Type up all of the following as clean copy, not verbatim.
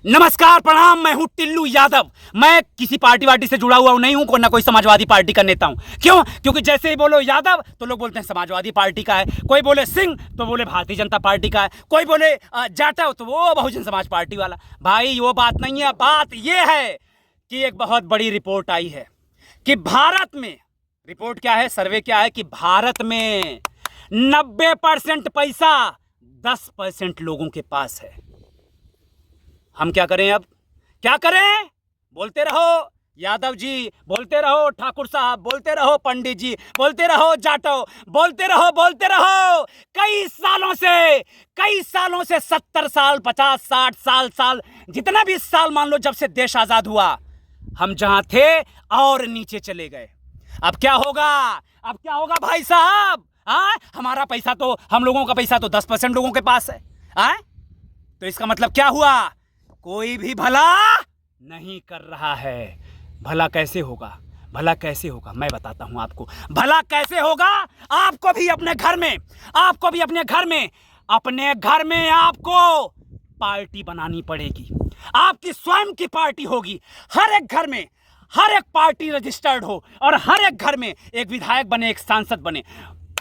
नमस्कार प्रणाम, मैं हूं टिल्लू यादव। मैं किसी पार्टी वार्टी से जुड़ा हुआ नहीं हूं, ना कोई समाजवादी पार्टी का नेता हूं। क्यों? क्योंकि जैसे ही बोलो यादव तो लोग बोलते हैं समाजवादी पार्टी का है, कोई बोले सिंह तो बोले भारतीय जनता पार्टी का है, कोई बोले जाटव तो वो बहुजन समाज पार्टी वाला। भाई वो बात नहीं है। बात ये है कि एक बहुत बड़ी रिपोर्ट आई है कि भारत में, रिपोर्ट क्या है, सर्वे क्या है कि भारत में 90% पैसा 10% लोगों के पास है। हम क्या करें? अब क्या करें? बोलते रहो यादव जी, बोलते रहो ठाकुर साहब, बोलते रहो पंडित जी, बोलते रहो जाटव, बोलते रहो। कई सालों से 70 साल, 50, 60 साल जितना भी साल मान लो, जब से देश आजाद हुआ, हम जहां थे और नीचे चले गए। अब क्या होगा भाई साहब? हमारा पैसा तो, हम लोगों का पैसा तो 10% लोगों के पास है। तो इसका मतलब क्या हुआ? कोई भी भला नहीं कर रहा है। भला कैसे होगा? मैं बताता हूं आपको भला कैसे होगा। आपको भी अपने घर में आपको पार्टी बनानी पड़ेगी। आपकी स्वयं की पार्टी होगी। हर एक घर में हर एक पार्टी रजिस्टर्ड हो और हर एक घर में एक विधायक बने, एक सांसद बने।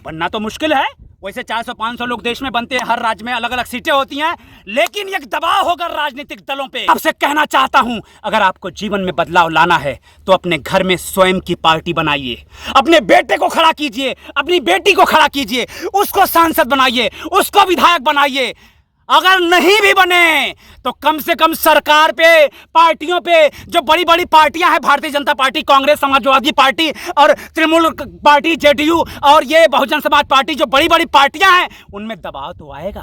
बनना तो मुश्किल है, वैसे 400-500 लोग देश में बनते हैं, हर राज्य में अलग अलग सीटें होती हैं, लेकिन एक दबाव होगा राजनीतिक दलों पे। आपसे कहना चाहता हूं, अगर आपको जीवन में बदलाव लाना है तो अपने घर में स्वयं की पार्टी बनाइए। अपने बेटे को खड़ा कीजिए, अपनी बेटी को खड़ा कीजिए, उसको सांसद बनाइए, उसको विधायक बनाइए। अगर नहीं भी बने तो कम से कम सरकार पे, पार्टियों पे, जो बड़ी बड़ी पार्टियां हैं, भारतीय जनता पार्टी, कांग्रेस, समाजवादी पार्टी और तृणमूल पार्टी, जेडीयू और ये बहुजन समाज पार्टी, जो बड़ी बड़ी पार्टियां हैं, उनमें दबाव तो आएगा।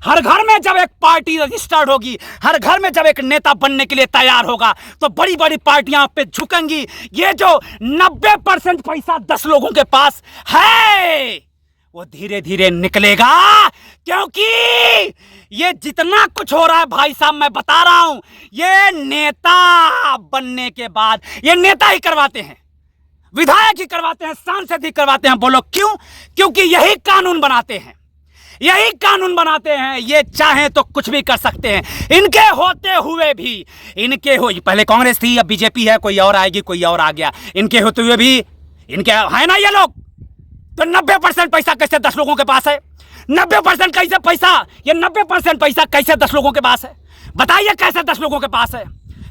हर घर में जब एक पार्टी रजिस्टर्ड होगी, हर घर में जब एक नेता बनने के लिए तैयार होगा, तो बड़ी बड़ी पार्टियां आप पे झुकेंगी। ये जो 90% पैसा 10 लोगों के पास है, वो धीरे धीरे निकलेगा। क्योंकि ये जितना कुछ हो रहा है भाई साहब, मैं बता रहा हूं, ये नेता बनने के बाद ये नेता ही करवाते हैं, विधायक ही करवाते हैं, सांसद ही करवाते हैं। बोलो क्यों? क्योंकि यही कानून बनाते हैं। ये चाहें तो कुछ भी कर सकते हैं। इनके होते हुए भी, पहले कांग्रेस थी, अब बीजेपी है, कोई और आएगी, कोई और आ गया। इनके होते हुए भी इनके है ना ये लोग। तो 90% पैसा कैसे 10 लोगों के पास है? 90% कैसे पैसा, ये 90% पैसा कैसे 10 लोगों के पास है? बताइए कैसे 10 लोगों के पास है?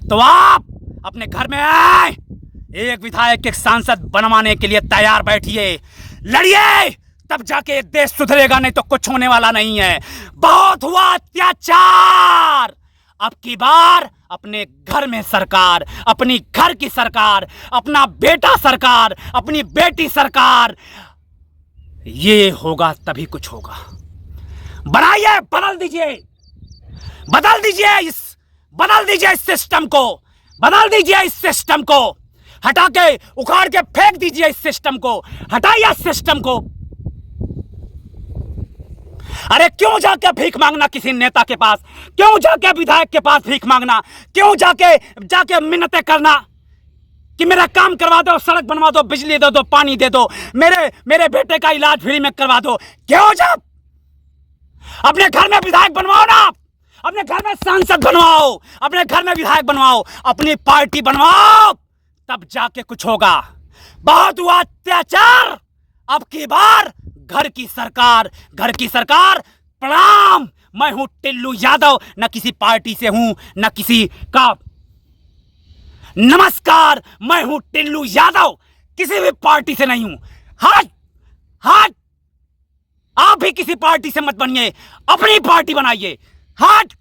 तो आप अपने घर में एक विधायक, एक सांसद बनवाने के लिए तैयार बैठिए, लड़िए, तब जाके देश सुधरेगा, नहीं तो कुछ होने वाला नहीं है। बहुत हुआ अत्याचार। अब की बार अपने घर में सरकार, अपनी घर की सरकार, अपना बेटा सरकार, अपनी बेटी सरकार, ये होगा तभी कुछ होगा। बनाइए, बदल दीजिए इस सिस्टम को, हटा के, उखाड़ के फेंक दीजिए इस सिस्टम को, हटाइए सिस्टम को। अरे क्यों जाके भीख मांगना किसी नेता के पास? क्यों जाके विधायक के पास भीख मांगना? क्यों जाके मिन्नतें करना कि मेरा काम करवा दो, सड़क बनवा दो, बिजली दे दो, पानी दे दो, मेरे बेटे का इलाज फ्री में करवा दो? क्यों? जब अपने घर में विधायक बनवाओ ना, अपने घर में सांसद बनवाओ, अपने घर में विधायक बनवाओ, अपनी पार्टी बनवाओ, तब जाके कुछ होगा। बहुत हुआ अत्याचार। अब की बार घर की सरकार। प्रणाम, मैं हूं टिल्लू यादव, न किसी पार्टी से हूं, न किसी का। नमस्कार, मैं हूं टिल्लू यादव, किसी भी पार्टी से नहीं हूं। हट, आप भी किसी पार्टी से मत बनिए, अपनी पार्टी बनाइए। हट।